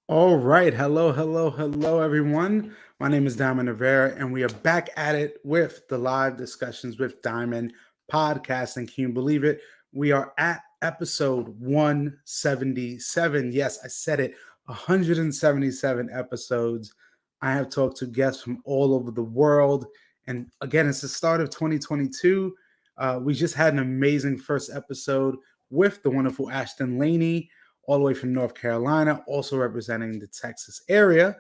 All right. Hello, everyone. My name is Diamond Rivera, and we are back at it with the live discussions with Diamond podcasting. Can you believe it? We are at episode 177. Yes, I said it, 177 episodes. I have talked to guests from all over the world. And again, it's the start of 2022. We just had an amazing first episode with the wonderful Ashton Laney all the way from North Carolina, also representing the Texas area.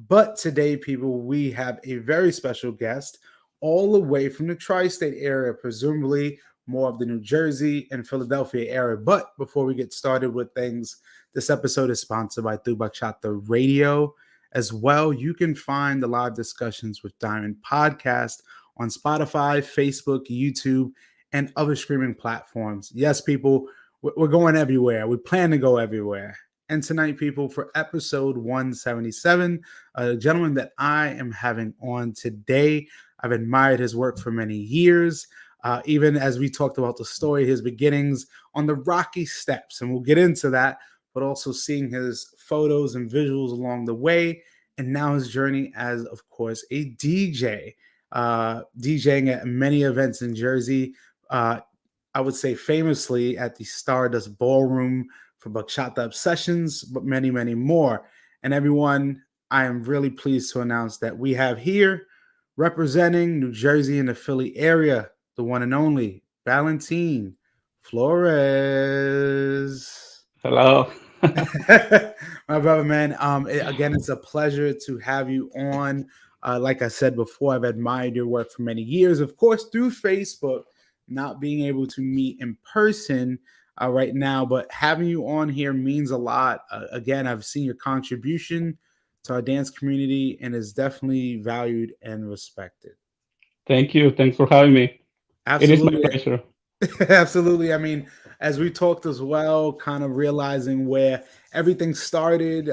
But today, people, we have a very special guest all the way from the tri state area, presumably more of the New Jersey and Philadelphia area. But before we get started with things, this episode is sponsored by Bachata Radio. As well, you can find the live discussions with Diamond Podcast on Spotify, Facebook, YouTube, and other streaming platforms. Yes, people, we're going everywhere. We plan to go everywhere. And tonight, people, for episode 177, a gentleman that I am having on today, I've admired his work for many years. Even as we talked about the story, his beginnings on the rocky steps, and we'll get into that, but also seeing his photos and visuals along the way, and now his journey as, of course, a DJ, DJing at many events in Jersey. I would say famously at the Stardust Ballroom for Bachata Obsessions, but many, many more. And everyone, I am really pleased to announce that we have here representing New Jersey and the Philly area, the one and only Valentin Flores. Hello. My brother, man. Again, it's a pleasure to have you on. Like I said before, I've admired your work for many years, of course, through Facebook, not being able to meet in person right now, but having you on here means a lot. Again, I've seen your contribution to our dance community and is definitely valued and respected. Thank you. Thanks for having me. It is my Absolutely. pleasure. Absolutely. I mean, as we talked as well, kind of realizing where everything started,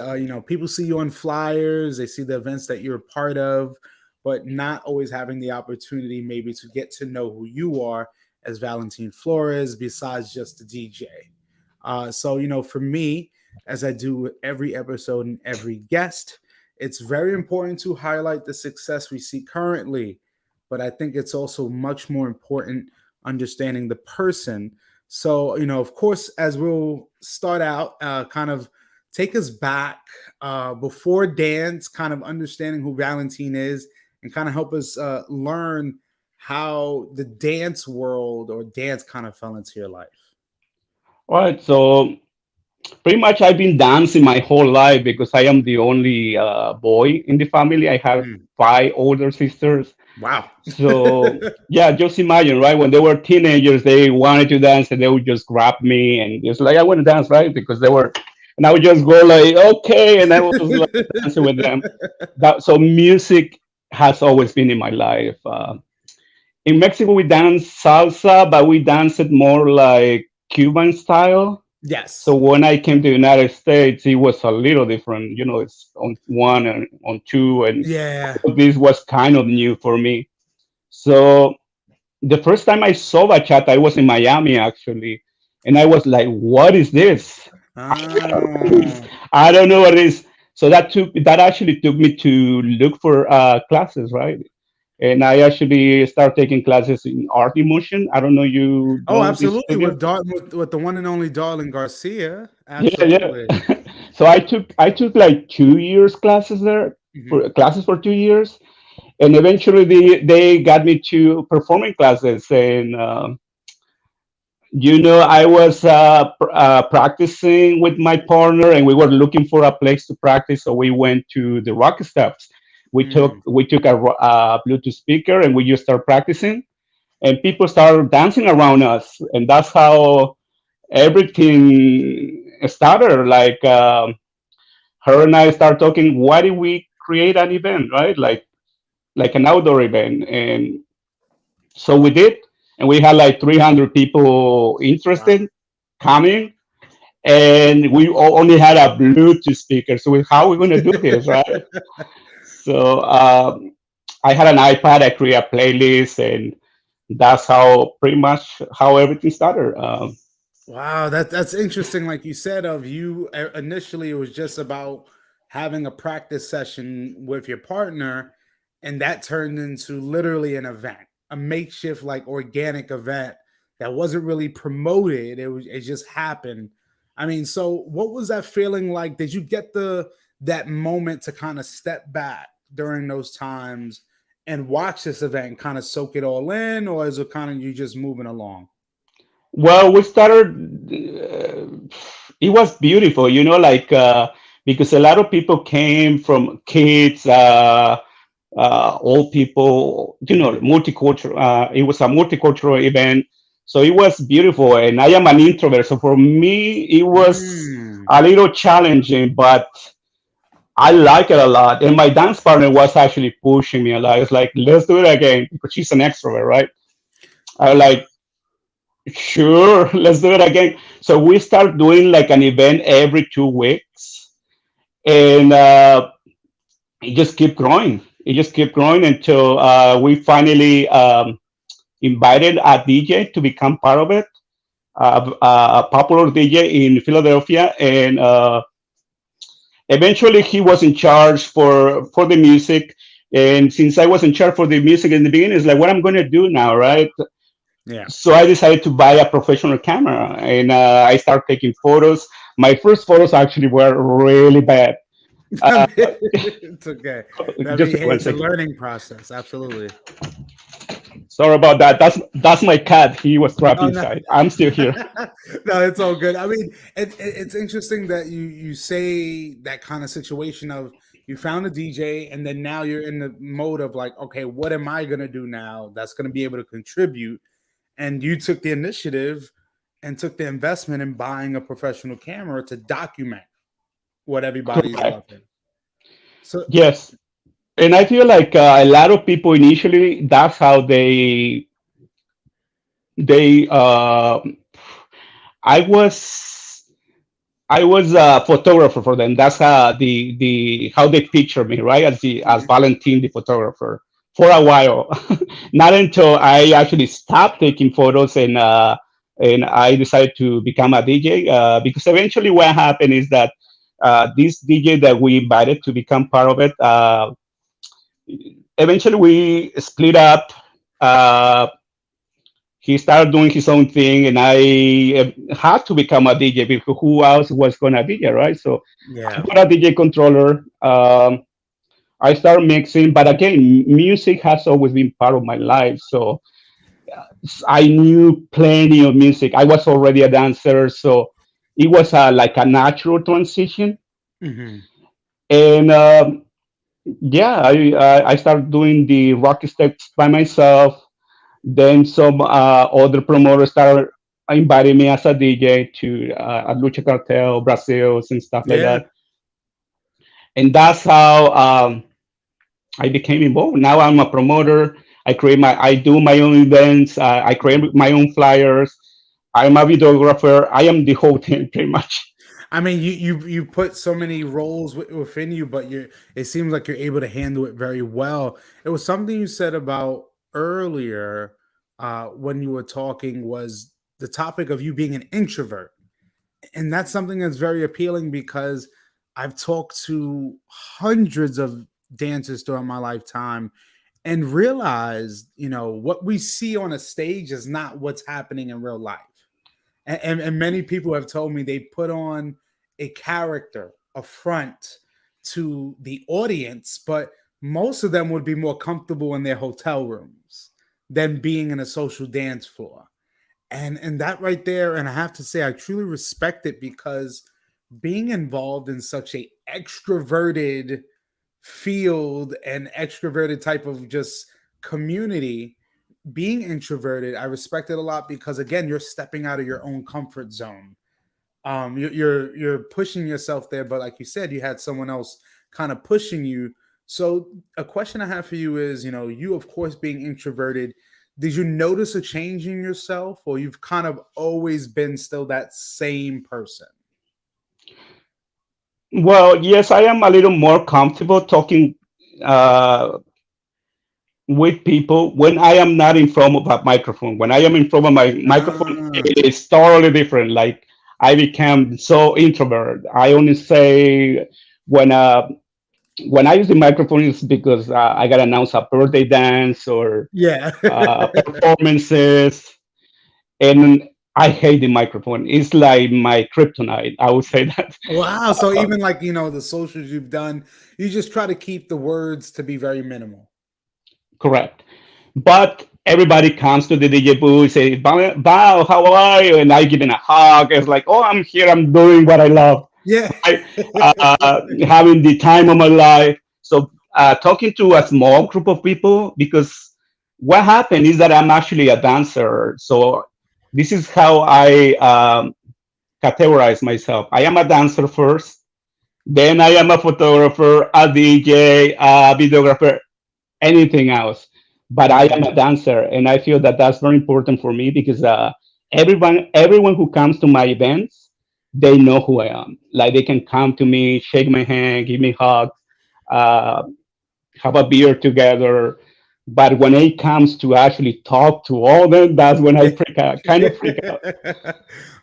people see you on flyers, they see the events that you're a part of, but not always having the opportunity maybe to get to know who you are as Valentin Flores, besides just the DJ. So, for me, as I do with every episode and every guest, it's very important to highlight the success we see currently, but I think it's also much more important understanding the person. So, of course, as we'll start out, kind of take us back before dance, kind of understanding who Valentin is, and kind of help us learn how the dance world or dance kind of fell into your life. All right. So pretty much I've been dancing my whole life because I am the only boy in the family. I have Mm, five older sisters. wow. So yeah, just imagine, right? When they were teenagers, they wanted to dance and they would just grab me and just like, I want to dance, right? Because they were, and I would just go like, okay. And I was like dancing with them. So music has always been in my life. In Mexico, we dance salsa, but we dance it more like Cuban style. So Yes. when I came to the United States, it was a little different. It's on one and on two, and Yeah. this was kind of new for me. So the first time I saw bachata, I was in Miami actually, and I was like, "What is this? Ah. I don't know what it is." So that actually took me to look for classes, right? And I actually started taking classes in art emotion. I don't know you Oh, know this absolutely. studio. With the one and only Darling Garcia. Yeah, yeah. Absolutely. So I took like 2 years classes there Hmm. for classes for 2 years, and eventually they got me to performing classes. And I was practicing with my partner, and we were looking for a place to practice. So we went to the Rock Steps. We took a Bluetooth speaker, and we just started practicing. And people started dancing around us, and that's how everything started. Like her and I started talking. Why did we create an event, right? Like an outdoor event, and so we did, and we had like 300 people Wow. interested coming, and we only had a Bluetooth speaker. So how are we going to do this, right? So I had an iPad. I created a playlist, and that's how pretty much how everything started. Wow, that's interesting. Like you said, of you initially, it was just about having a practice session with your partner, and that turned into literally an event, a makeshift like organic event that wasn't really promoted. It just happened. I mean, so what was that feeling like? Did you get the that moment to kind of step back during those times and watch this event and kind of soak it all in, or is it kind of you just moving along? Well, we started. It was beautiful, like because a lot of people came from kids, old people, Hmm. multicultural. It was a multicultural event, so it was beautiful. And I am an introvert, so for me, it was Mm. a little challenging, but I like it a lot. And my dance partner was actually pushing me a lot. It's like, let's do it again because she's an extrovert, right? I was Yeah. like, sure, let's do it again. So we start doing like an event every 2 weeks, and it just kept growing. It just kept growing until we finally invited a DJ to become part of it, a popular DJ in Philadelphia, and eventually he was in charge for the music. And since I was in charge for the music in the beginning, it's like, what I'm going to do now, right? Yeah. So I decided to buy a professional camera, and I started taking photos. My first photos actually were really bad. I Uh, mean, it's okay. I just mean, hey, one it's a second. learning process. Absolutely. Sorry about that. That's my cat. He was trapped Oh no, inside. I'm still here. no, it's all good. I mean, it's interesting that you say that kind of situation of you found a DJ and then now you're in the mode of like, okay, what am I gonna do now that's gonna be able to contribute? And you took the initiative and took the investment in buying a professional camera to document what everybody's Correct. loving. So Yes, and I feel like a lot of people initially that's how they. I was I was a photographer for them. That's how they picture me, right? As mhm, Valentin, the photographer, for a while. Not until I actually stopped taking photos and I decided to become a DJ. Because eventually, what happened is that this DJ that we invited to become part of it, eventually we split up. Uh, he started doing his own thing, and I had to become a DJ because who else was gonna DJ, right? So I yeah, got a DJ controller. I started mixing, but again, music has always been part of my life. So I knew plenty of music. I was already a dancer, so it was like a natural transition. hmm, And yeah, I started doing the rock steps by myself. Then some other promoters started inviting me as a DJ to at Lucha Cartel, Brazils, and stuff like yeah. that. And that's how I became involved. Now I'm a promoter. I do my own events. I create my own flyers. I'm a videographer. I am the whole thing pretty much. I mean, you put so many roles within you, but you it seems like you're able to handle it very well. It was something you said about earlier when you were talking was the topic of you being an introvert, and that's something that's very appealing because I've talked to hundreds of dancers throughout my lifetime and realized, what we see on a stage is not what's happening in real life. And many people have told me they put on a character, a front to the audience, but most of them would be more comfortable in their hotel rooms than being in a social dance floor. And that right there, and I have to say I truly respect it because being involved in such a extroverted field and extroverted type of just community, being introverted, I respect it a lot because again, you're stepping out of your own comfort zone. You're pushing yourself there, but like you said, you had someone else kind of pushing you. So a question I have for you is, you of course being introverted, did you notice a change in yourself, or you've kind of always been still that same person? Well, yes, I am a little more comfortable talking uh, with people when I am not in front of a microphone. When I am in front of my microphone, Ah, it is totally different. Like I became so introvert. I only say when when I use the microphone, it's because I got to announce a birthday dance or Yeah. performances, and I hate the microphone. It's like my kryptonite. I would say that. Wow. So even like, the socials you've done, you just try to keep the words to be very minimal. Correct. But everybody comes to the DJ booth, say, "Val, how are you?" And I give them a hug. It's like, "Oh, I'm here. I'm doing what I love. Yeah. I, having the time of my life." So talking to a small group of people, because what happened is that I'm actually a dancer. So this is how I categorize myself. I am a dancer first, then I am a photographer, a DJ, a videographer, anything else. But I am Mhm. a dancer, and I feel that that's very important for me because everyone who comes to my events, they know who I am. Like they can come to me, shake my hand, give me hugs, uh, have a beer together. But when it comes to actually talk to all of them, that's when I Yeah. freak out, kind of freak out.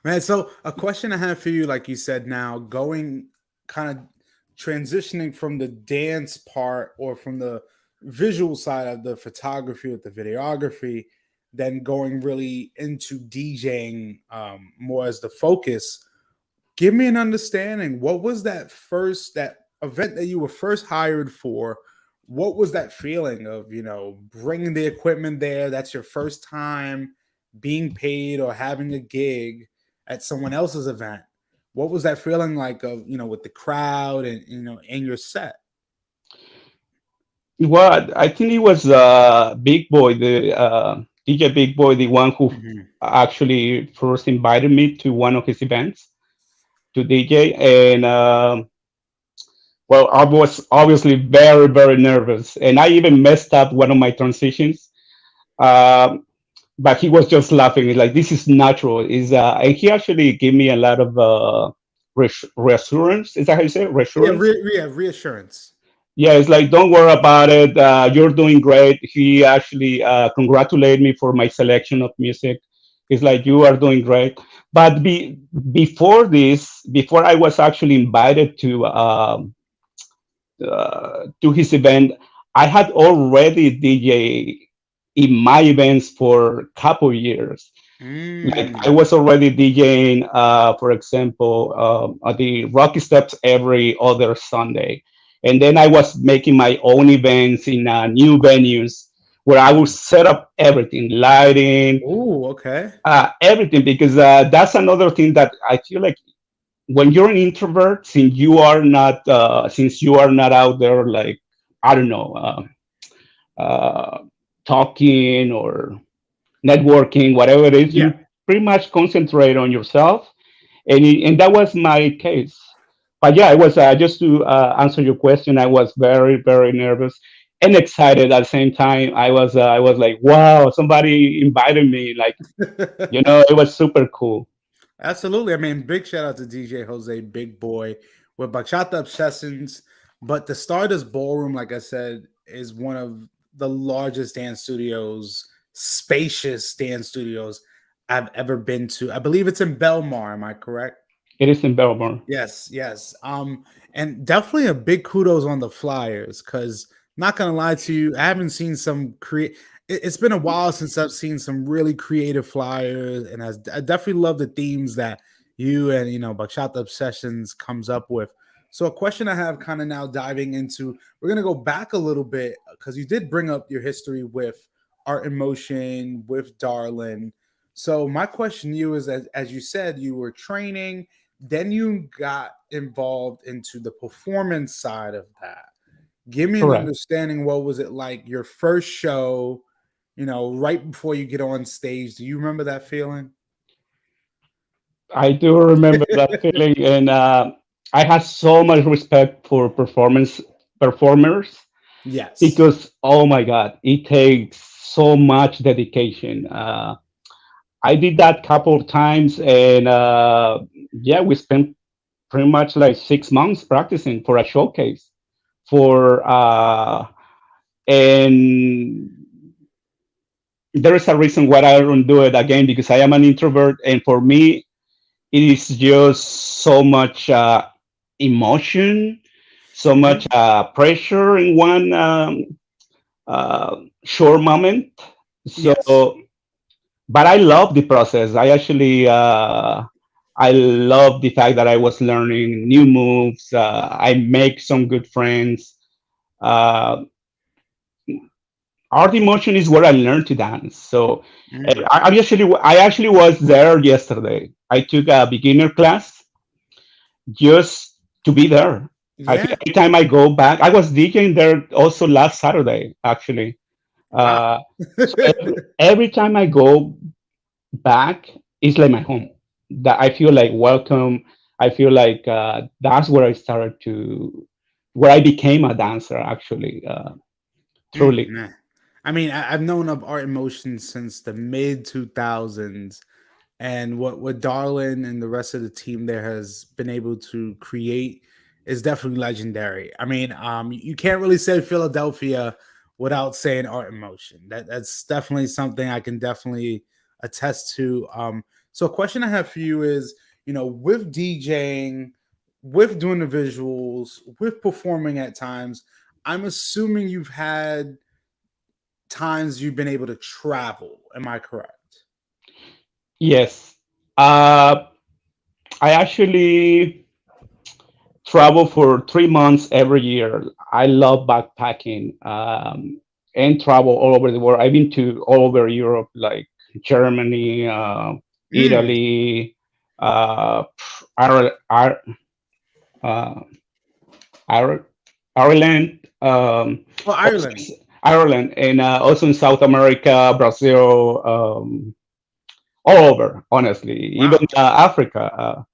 Man, so a question I have for you, like you said, now going kind of transitioning from the dance part or from the visual side of the photography with the videography, then going really into DJing more as the focus. Give me an understanding. What was that event that you were first hired for? What was that feeling of, bringing the equipment there? That's your first time being paid or having a gig at someone else's event. What was that feeling like of, with the crowd and, and your set? Well, I think it was Big Boy, the DJ Big Boy, the one who Mhm. actually first invited me to one of his events to DJ. And well, I was obviously very, very nervous. And I even messed up one of my transitions. Um, but he was just laughing. He's like, this is natural. And he actually gave me a lot of reassurance. Is that how you say it? Yeah, Reassurance? reassurance. Yeah, it's like, don't worry about it. You're doing great. He actually congratulated me for my selection of music. It's like, you are doing great. But before this, before I was actually invited to his event, I had already DJ in my events for a couple years. Like I Mm. was already DJing, for example, at the Rocky Steps every other Sunday, and then I was making my own events in new venues where I would set up everything, lighting, Oh, okay. everything, because that's another thing that I feel like when you're an introvert, since you are not out there, like I don't know, talking or networking, whatever it is, Yeah. you pretty much concentrate on yourself, and that was my case. But yeah, I was just to answer your question. I was very, very nervous and excited at the same time. I was like, wow, somebody invited me. Like, it was super cool. Absolutely. I mean, big shout out to DJ Jose, Big Boy, with Bachata Obsessions. But the Stardust Ballroom, like I said, is one of the largest dance studios, spacious dance studios I've ever been to. I believe it's in Belmar. Am I correct? It is in Melbourne. Yes, yes. And definitely a big kudos on the flyers because not gonna lie to you, I haven't seen some create. It's been a while since I've seen some really creative flyers, and I definitely love the themes that you and Bachata Obsessions comes up with. So a question I have kind of now diving into, we're gonna go back a little bit because you did bring up your history with Art in Motion, with Darlin. So my question to you is, as you said, you were training then you got involved into the performance side of that. Give me an Correct. understanding. What was it like your first show, right before you get on stage? Do you remember that feeling? I do remember that feeling, and I had so much respect for performers Yes. because oh my god, it takes so much dedication. I did that couple of times, and yeah, we spent pretty much like 6 months practicing for a showcase. For and there is a reason why I don't do it again because I am an introvert, and for me, it is just so much emotion. so much Hmm. pressure in one short moment. So, Yes. but I love the process. I love the fact that I was learning new moves. I make some good friends. Uh, art emotion is where I learned to dance. So Mm. I actually was there yesterday. I took a beginner class just to be there. I feel Yeah. every time I go back, I was DJing there also last Saturday, actually. Wow. Uh, so every time I go back, it's like my home. That I feel like welcome. I feel like that's where I started to, where I became a dancer, actually, truly. Man. I mean, I've known of Art in Motion since the mid 2000s, and what Darlin and the rest of the team there has been able to create is definitely legendary. I mean, you can't really say Philadelphia without saying Art in Motion. That's definitely something I can definitely attest to. So a question I have for you is, with DJing, with doing the visuals, with performing at times, I'm assuming you've had times you've been able to travel. Am I correct? Yes. Uh, I actually travel for 3 months every year. I love backpacking and travel all over the world. I've been to all over Europe, like Germany, Mm. Italy, Ireland, uh, Ire- Ireland, Oh, also Ireland. Ireland, and also in South America, Brazil, all over. Honestly, even Wow. Africa.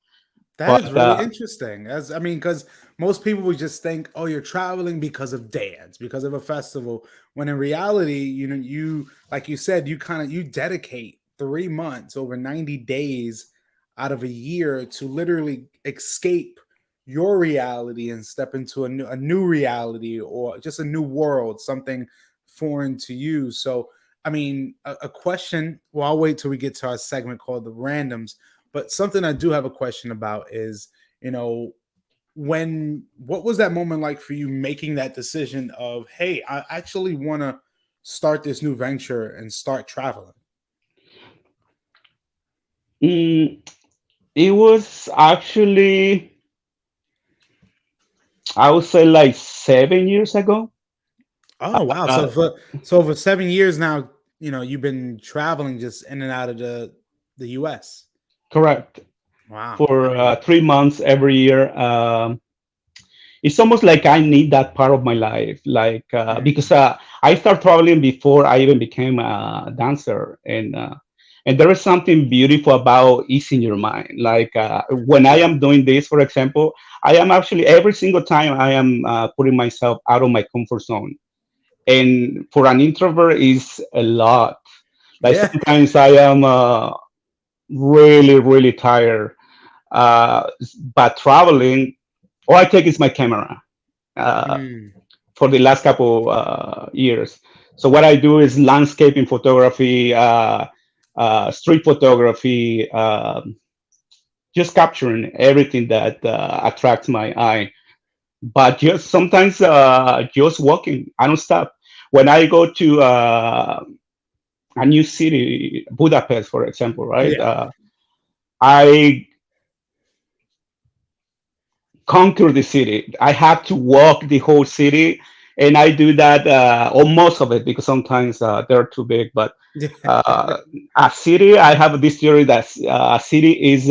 That is But really interesting. As I mean, because most people would just think, "Oh, you're traveling because of dance, because of a festival." When in reality, you like you said, you dedicate 3 months, over 90 days out of a year to literally escape your reality and step into a new reality or just a new world, something foreign to you. So, I mean, a question. Well, I'll wait till we get to our segment called the randoms, but something I do have a question about is, you know, what was that moment like for you making that decision of, hey, I actually want to start this new venture and start traveling? mm, it was actually, I would say, like 7 years ago. Oh wow! Uh, So for 7 years now, you've been traveling just in and out of the U.S. Correct. Wow. I For mean, 3 months every year. It's almost like I need that part of my life, like because mm, I started traveling before I even became a dancer, and there is something beautiful about easing your mind. Like when I yeah, am doing this, for example, I am actually every single time I am putting myself out of my comfort zone, and for an introvert is a lot. Like yeah. sometimes I am really tired, uh, but traveling, all I take is my camera uh, Mm, for the last couple years. So what I do is landscaping photography, street photography, just capturing everything that attracts my eye. But just sometimes just walking, I don't stop. When I go to a new city, Budapest, for example, right? yeah. I conquer the city. I have to walk the whole city, and I do that or most of it because sometimes they're too big. But uh, a city, I have this theory that a city is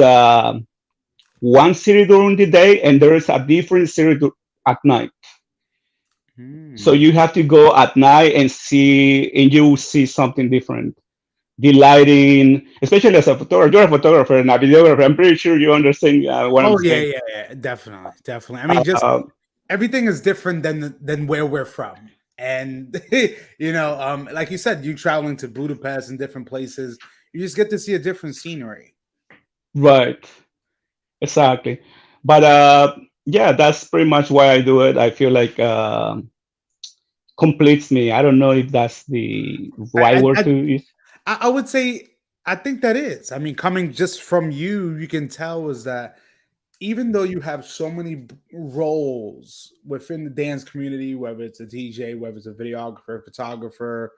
one city during the day, and there is a different city at night. So Mm. you have to go at night and see, and you will see something different. The lighting, especially as a photographer, you're a photographer and a videographer. I'm pretty sure you understand what I'm Oh yeah, saying. yeah, yeah, definitely, definitely. I mean, just Uh, everything is different than where we're from, and like you said, you traveling to Budapest and different places, you just get to see a different scenery. right. Exactly. But yeah, that's pretty much why I do it. I feel like completes me. I don't know if that's the I right I word I, to use. I would say I think that is. I mean, coming just from you, you can tell is that even though you have so many roles within the dance community, whether it's a DJ, whether it's a videographer, photographer,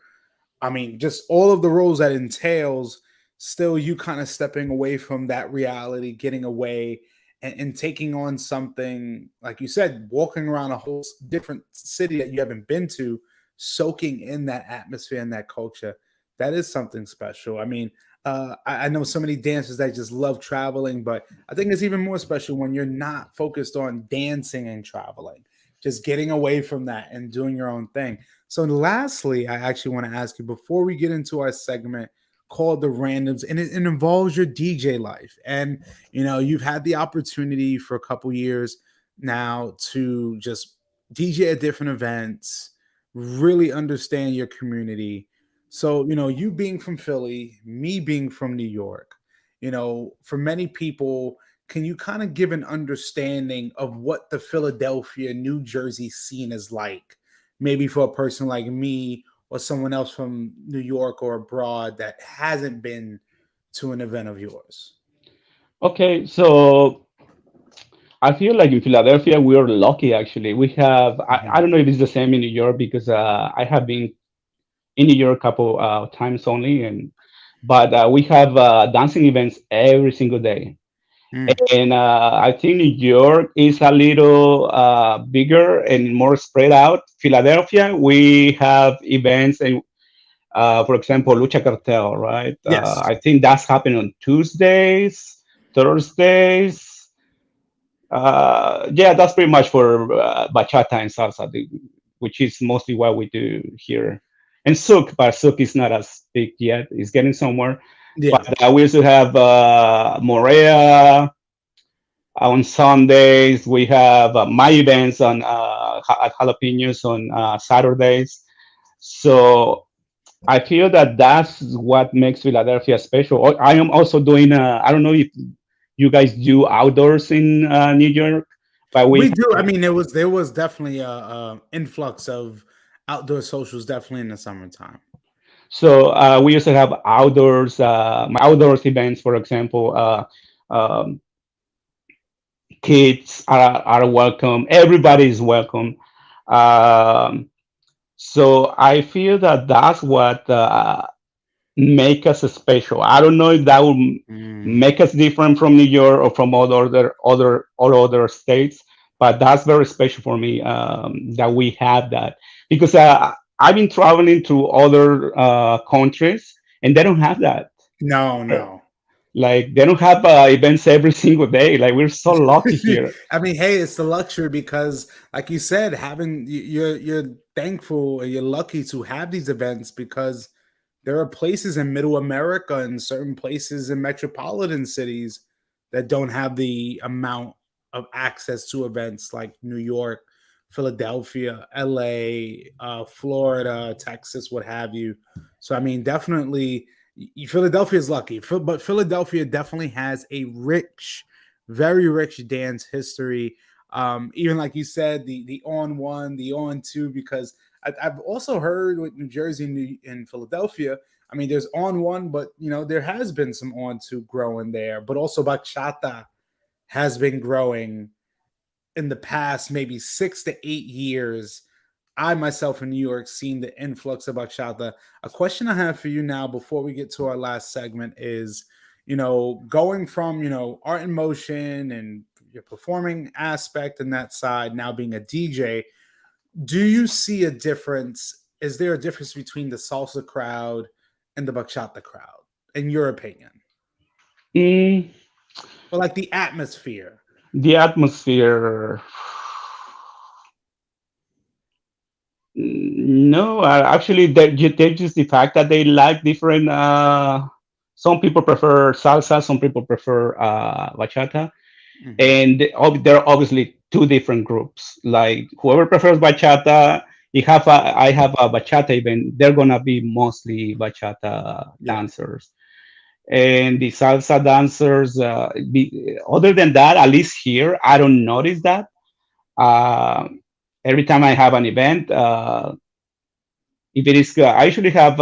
I mean, just all of the roles that entails, still you kind of stepping away from that reality, getting away and taking on something, like you said, walking around a whole different city that you haven't been to, soaking in that atmosphere and that culture. That is something special. I mean, I know so many dancers that just love traveling, but I think it's even more special when you're not focused on dancing and traveling, just getting away from that and doing your own thing. So, lastly, I actually want to ask you before we get into our segment called the randoms, and it involves your DJ life. And you've had the opportunity for a couple years now to just DJ at different events, really understand your community. So, you being from Philly, me being from New York, for many people, can you kind of give an understanding of what the Philadelphia, New Jersey scene is like? Maybe for a person like me or someone else from New York or abroad that hasn't been to an event of yours. Okay, so I feel like in Philadelphia we are lucky actually. We have I Mhm. don't know if it's the same in New York because I have been in New York a couple times only, and but we have dancing events every single day. Mm. And I think New York is a little bigger and more spread out. Philadelphia, we have events, and for example, Lucha Cartel, right? Yes. I think that's happening on Tuesdays, Thursdays. Yeah, that's pretty much for bachata and salsa, which is mostly what we do here. And souk, but souk is not as big yet. It's getting somewhere. Yeah. But we also have Morea on Sundays. We have my events on at Jalapenos on Saturdays. So I feel that that's what makes Philadelphia special. I am also doing. I don't know if you guys do outdoors in New York, but we We do. I mean, there was definitely a influx of outdoor socials definitely in the summertime. so we also have outdoors outdoors events. For example, um, kids are welcome. Everybody is welcome. Um, so I feel that that's what make us special. I don't know if that will Mm. make us different from New York or from all other states, but that's very special for me that we have that because I've been traveling to other countries and they don't have that. No, no. Like they don't have events every single day. Like we're so lucky here. I mean, hey, it's the luxury because, like you said, you're thankful and you're lucky to have these events because there are places in Middle America and certain places in metropolitan cities that don't have the amount of access to events like New York, Philadelphia, LA, Florida, Texas, what have you. So, I mean, definitely, Philadelphia is lucky, but Philadelphia definitely has a rich, very rich dance history. Even like you said, the on one, the on two, because I've also heard with New Jersey and Philadelphia. I mean, there's on one, but there has been some on two growing there, but also bachata has been growing in the past maybe 6 to 8 years. I myself in New York seen the influx of bachata. A question I have for you now before we get to our last segment is, going from, art in motion and your performing aspect and that side now being a DJ, do you see a difference? Is there a difference between the salsa crowd and the bachata crowd, in your opinion? Mm, Or like the atmosphere? the atmosphere. No, actually, they just the fact that they like different. Some people prefer salsa, some people prefer bachata, Hmm. and there are obviously two different groups. Like whoever prefers bachata, I have a bachata event. They're gonna be mostly bachata Yeah. dancers, and the salsa dancers. Other than that, at least here, I don't notice that. Uh, every time I have an event. If it is, I usually have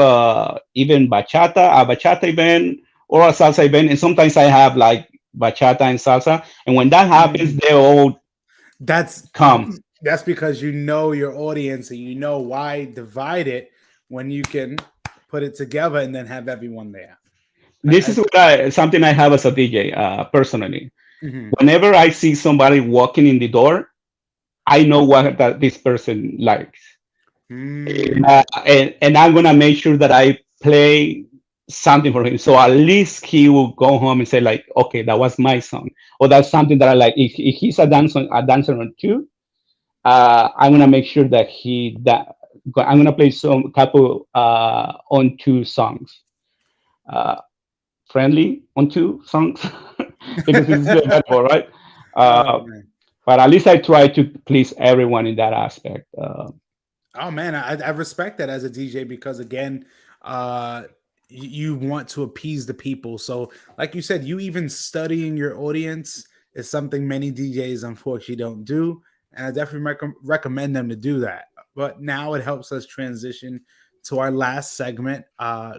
even a bachata event or a salsa event, and sometimes I have like bachata and salsa. And when that happens, Mm. they all That's come. that's because you know your audience and you know why divide it when you can put it together and then have everyone there. This is something I have as a DJ personally. Mhm. Whenever I see somebody walking in the door, I know what that this person likes. Mm. And I'm gonna make sure that I play something for him. So at least he will go home and say like, okay, that was my song, or that's something that I like. If he's a dancer on two, I'm gonna make sure that I'm gonna play some couple on two songs, uh, friendly on two songs, because it's available, right? Oh Uh, man. but at least I try to please everyone in that aspect. Oh man, I respect that as a DJ because again, you want to appease the people. So, like you said, you even studying your audience is something many DJs unfortunately don't do, and I definitely recommend them to do that. But now it helps us transition to our last segment,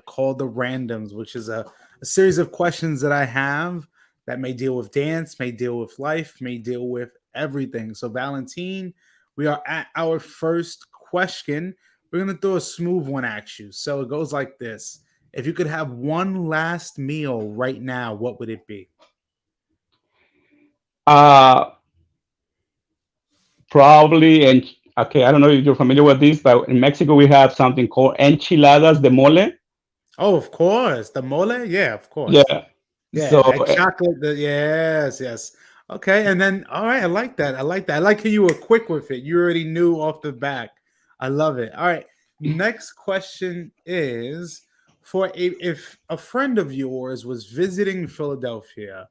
called the randoms, which is a series of questions that I have that may deal with dance, may deal with life, may deal with everything. So, Valentine, we are at our first question. We're going to throw a smooth one at you. So it goes like this. If you could have one last meal right now, what would it be? Uh, Probably, and okay, I don't know if you're familiar with this, but in Mexico we have something called enchiladas de mole. Oh, of course. The mole? Yeah, of course. Yeah. Yeah, So that chocolate. Yes, yes. Okay, and then all right, I like that. I like that. I like how you were quick with it. You already knew off the back. I love it. All right. Next question is for if a friend of yours was visiting Philadelphia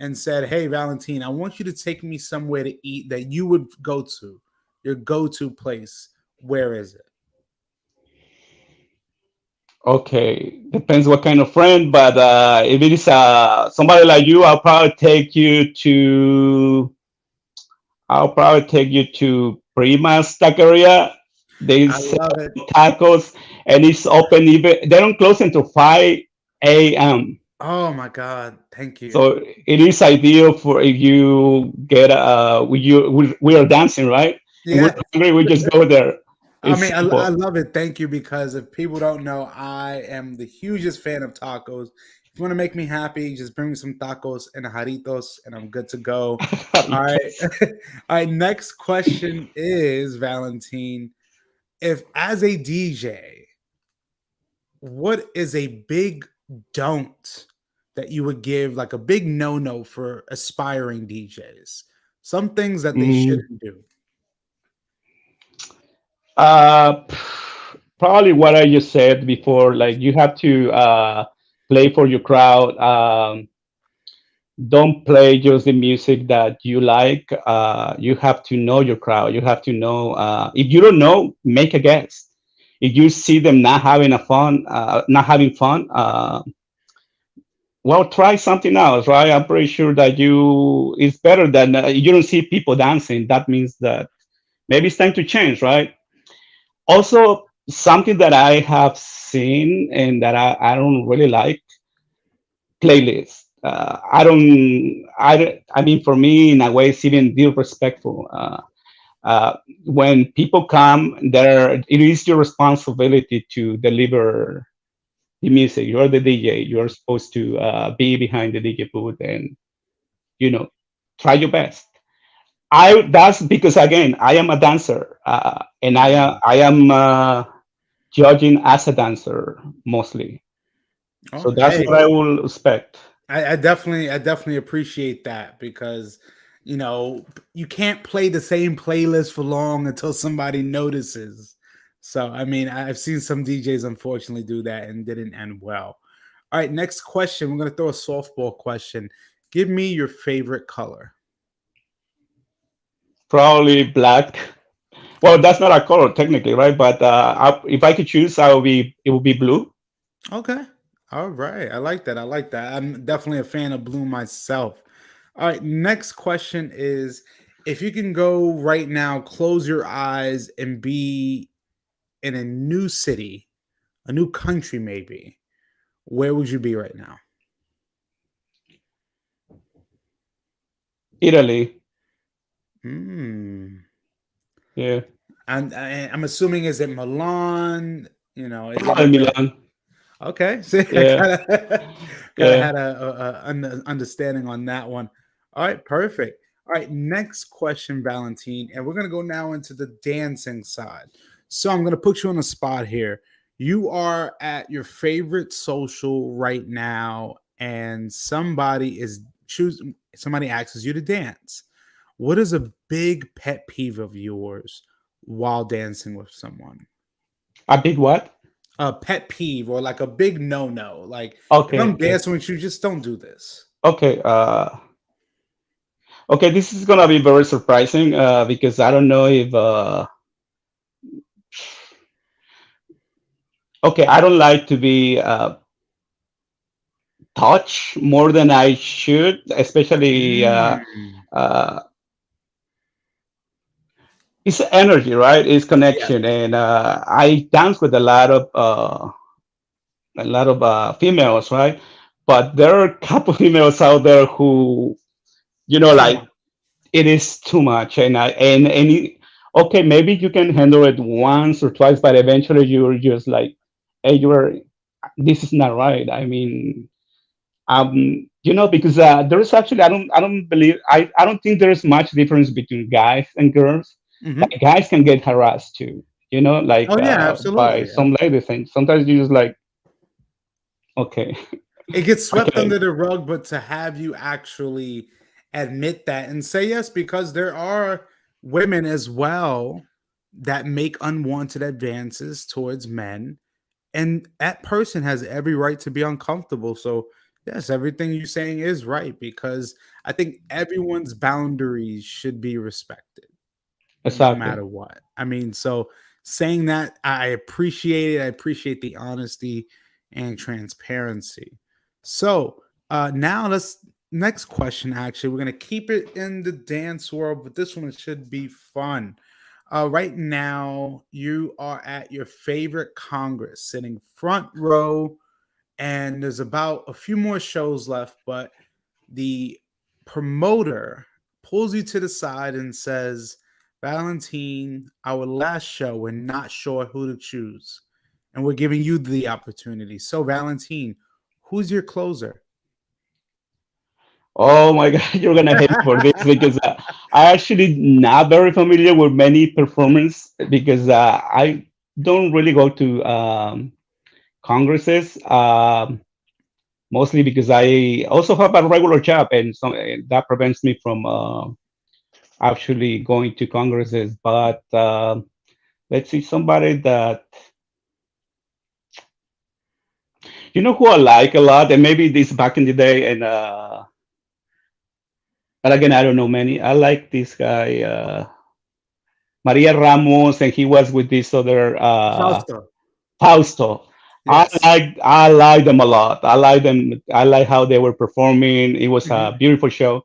and said, "Hey, Valentine, I want you to take me somewhere to eat that you would go to, your go-to place. Where is it?" okay, depends what kind of friend, but if it is somebody like you, I'll probably take you to Prima's Taqueria. They I sell love it. tacos, and it's open even they don't close until 5 a.m. Oh my God. Thank you. So it is ideal for if you get we are dancing, right, and we're Yeah. hungry, we just go there. I It's mean, I simple. love it. Thank you. Because if people don't know, I am the hugest fan of tacos. If you want to make me happy, just bring me some tacos and jaritos, and I'm good to go. All right. All right. Next question is Valentine. If as a DJ, what is a big don't that you would give, like a big no no for aspiring DJs? Some things that they Mm, shouldn't do. uh, Probably what I just said before. Like you have to play for your crowd. Don't play just the music that you like. You have to know your crowd. You have to know. If you don't know, make a guess. If you see them not having fun, well, try something else, right? I'm pretty sure that it's better than you don't see people dancing. That means that maybe it's time to change, right? Also, something that I have seen and that I don't really like playlists. I mean, for me, in a way, it's even disrespectful. When people come, it is your responsibility to deliver the music. You're the DJ. You're supposed to be behind the DJ booth and you know try your best. I That's because again, I am a dancer, and Mhm. I am judging as a dancer mostly. So Oh, that's hey, what I will expect. I definitely appreciate that because you can't play the same playlist for long until somebody notices. So I mean, I've seen some DJs unfortunately do that and didn't end well. All right, next question. We're gonna throw a softball question. Give me your favorite color. Probably black. Well, that's not a color technically, right? But if I could choose, it would be blue. Okay. All right. I like that. I like that. I'm definitely a fan of blue myself. All right. Next question is if you can go right now, close your eyes and be in a new city, a new country, maybe, where would you be right now? Italy. Hmm. Yeah. I'm assuming, is it Milan? Is it In anywhere? Milan. Okay, see, I Yeah. kind of Yeah. had a understanding on that one. All right, perfect. All right, next question, Valentine, and we're gonna go now into the dancing side. So I'm gonna put you on the spot here. You are at your favorite social right now, and somebody asks you to dance. What is a big pet peeve of yours while dancing with someone? A big what? A pet peeve or like a big no no. Like if Okay. I'm Okay. dancing with you, just don't do this. Okay. Okay. This is gonna be very surprising because I don't know if. Okay, I don't like to be touched more than I should, especially Mm. uh, it's energy, right? It's Yes. connection, and I dance with a lot of females, right? But there are a couple females out there who, Too like much. it is too much, okay, maybe you can handle it once or twice, but eventually you're just like, hey, this is not right. I mean, because there is actually, I don't think there is much difference between guys and girls. Hmm. Like guys can get harassed too, like Oh yeah, by absolutely. some ladies, and sometimes you just like, okay, It gets swept okay, under the rug, but to have you actually admit that and say yes, because there are women as well that make unwanted advances towards men, and that person has every right to be uncomfortable. So yes, everything you're saying is right, because I think everyone's boundaries should be respected no exactly. matter what. I mean, so saying that, I appreciate it. I appreciate the honesty and transparency. So now let's next question. Actually, we're gonna keep it in the dance world, but this one should be fun. Right now, you are at your favorite Congress, sitting front row, and there's about a few more shows left, but the promoter pulls you to the side and says, Valentine, our last show, we're not sure who to choose. And we're giving you the opportunity. So, Valentine, who's your closer? Oh my God, you're gonna hate me for this because I actually not very familiar with many performance because I don't really go to congresses. Mostly because I also have a regular job, and that prevents me from actually going to congresses. But let's see, somebody that who I like a lot, and maybe this back in the day, and again I don't know many. I like this guy Maria Ramos, and he was with this other Fausto. Fausto. Yes. I like them a lot. I like them. I like how they were performing. It was a Mhm. beautiful show.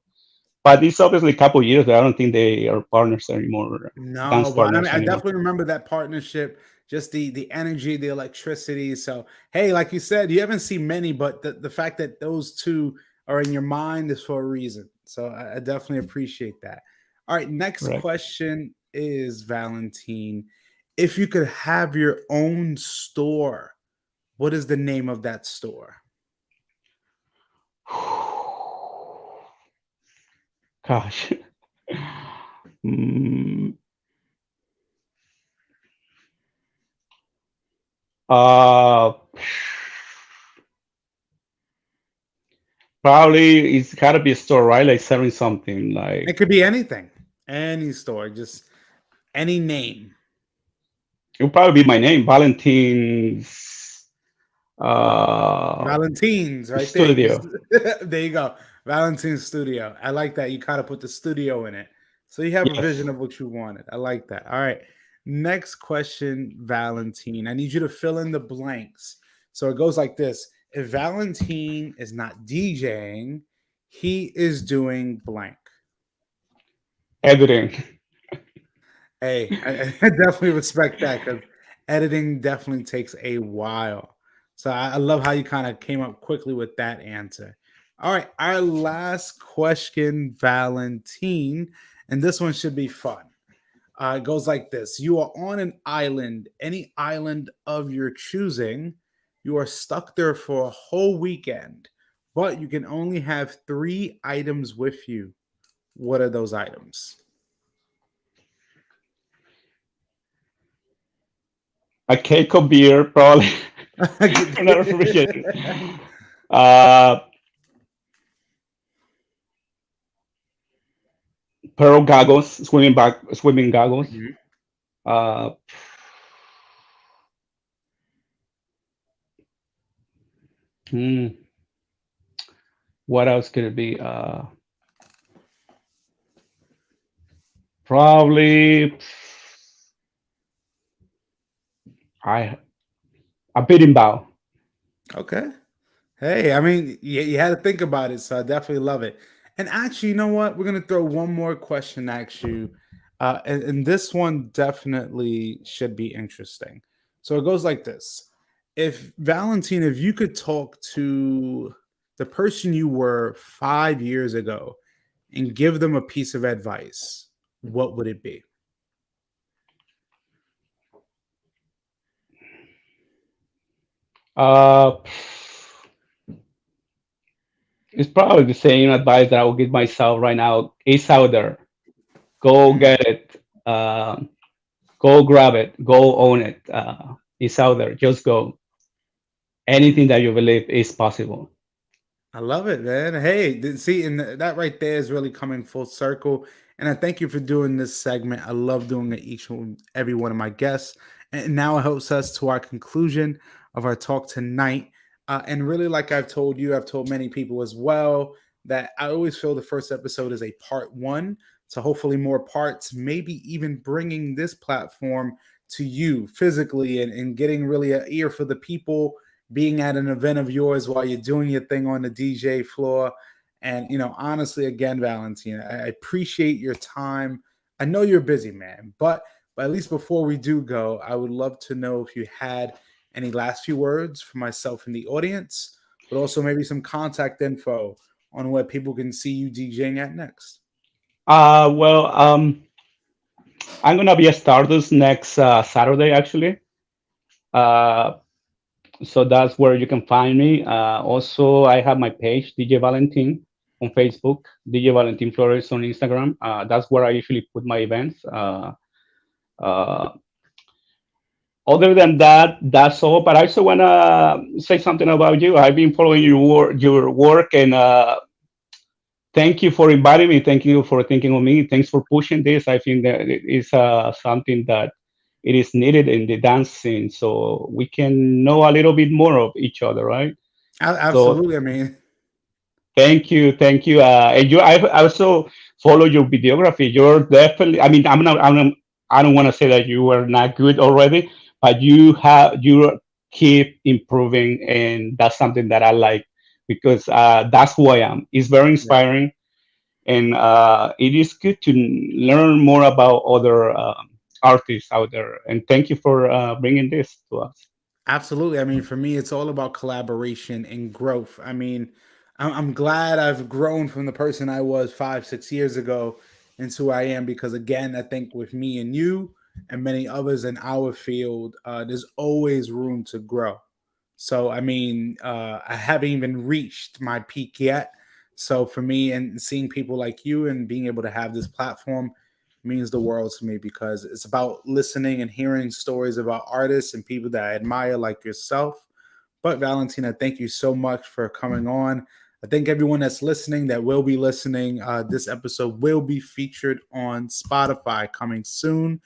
But it's obviously a couple years. I don't think they are partners anymore, dance No, but I mean, partners I anymore. definitely remember that partnership, just the energy, the electricity. So, hey, like you said, you haven't seen many, but the fact that those two are in your mind is for a reason. So, I definitely appreciate that. All right, next Correct. question is Valentine. If you could have your own store, what is the name of that store? Gosh. Mm, uh, Probably it's got to be a store, right? Like selling something. It Like could be anything, any store, just any name. it would probably be my name, Valentin's Valentine's right there. Studio. There you go. Valentine's studio. I like that. You kind of put the studio in it. So you have a vision Yes. of what you wanted. I like that. All right. Next question, Valentine. I need you to fill in the blanks. So it goes like this. If Valentine is not DJing, he is doing blank. Editing. Hey, I definitely respect that, because editing definitely takes a while. So I love how you kind of came up quickly with that answer. All right, our last question, Valentin, and this one should be fun. It goes like this: You are on an island, any island of your choosing. You are stuck there for a whole weekend, but you can only have three items with you. What are those items? A cake of beer, probably. In a refrigerator. Uh, pair of goggles, swimming goggles. Mhm. Uh, hmm, what else could it be? Probably I a beating bow. Okay. Hey, I mean, you had to think about it, so I definitely love it. And actually, you know what? We're gonna throw one more question at you, and this one definitely should be interesting. So it goes like this: If Valentina, if you could talk to the person you were 5 years ago and give them a piece of advice, what would it be? Uh, it's probably the same advice that I will give myself right now. It's out there. Go Mm, get it. Go grab it. Go own it. It's out there. Just go. Anything that you believe is possible. I love it, man. Hey, see, and that right there is really coming full circle. And I thank you for doing this segment. I love doing it each one, every one of my guests. And now it helps us to our conclusion of our talk tonight. And really, like I've told you, I've told many people as well that I always feel the first episode is a part one. So hopefully, more parts, maybe even bringing this platform to you physically and getting really an ear for the people being at an event of yours while you're doing your thing on the DJ floor. And, honestly, again, Valentina, I appreciate your time. I know you're busy, man, but at least before we do go, I would love to know if you had any last few words for myself and the audience, but also maybe some contact info on where people can see you DJing at next. Well, I'm gonna be a Stardust next Saturday, actually. Uh, so that's where you can find me. Also, I have my page, DJ Valentin, on Facebook, DJ Valentin Flores on Instagram. That's where I usually put my events. Uh, Other than that, that's all. But I also wanna say something about you. I've been following your work, and thank you for inviting me. Thank you for thinking of me. Thanks for pushing this. I think that it is something that it is needed in the dance scene, so we can know a little bit more of each other, right? So Absolutely. I mean, thank you, thank you. And I also follow your videography. You're definitely. I mean, I don't want to say that you are not good already, but you keep improving, and that's something that I like because that's who I am. It's very yeah. inspiring, and it is good to learn more about other artists out there. And thank you for bringing this to us. Absolutely. I mean, for me, it's all about collaboration and growth. I mean, I'm glad I've grown from the person I was 5, 6 years ago into who I am because, again, I think with me and you and many others in our field, there's always room to grow. So, I mean, I haven't even reached my peak yet. So, for me, and seeing people like you and being able to have this platform means the world to me because it's about listening and hearing stories about artists and people that I admire, like yourself. But Valentina, thank you so much for coming on. I think everyone that's listening, that will be listening, this episode will be featured on Spotify coming soon.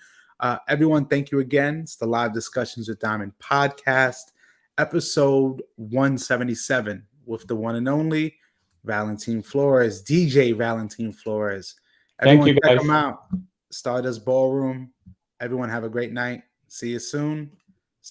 Everyone, thank you again. It's the Live Discussions with Diamond podcast, episode 177, with the one and only Valentin Flores, DJ Valentin Flores. Thank Everyone, you, check them guys. out. Stardust Ballroom. Everyone, have a great night. See you soon.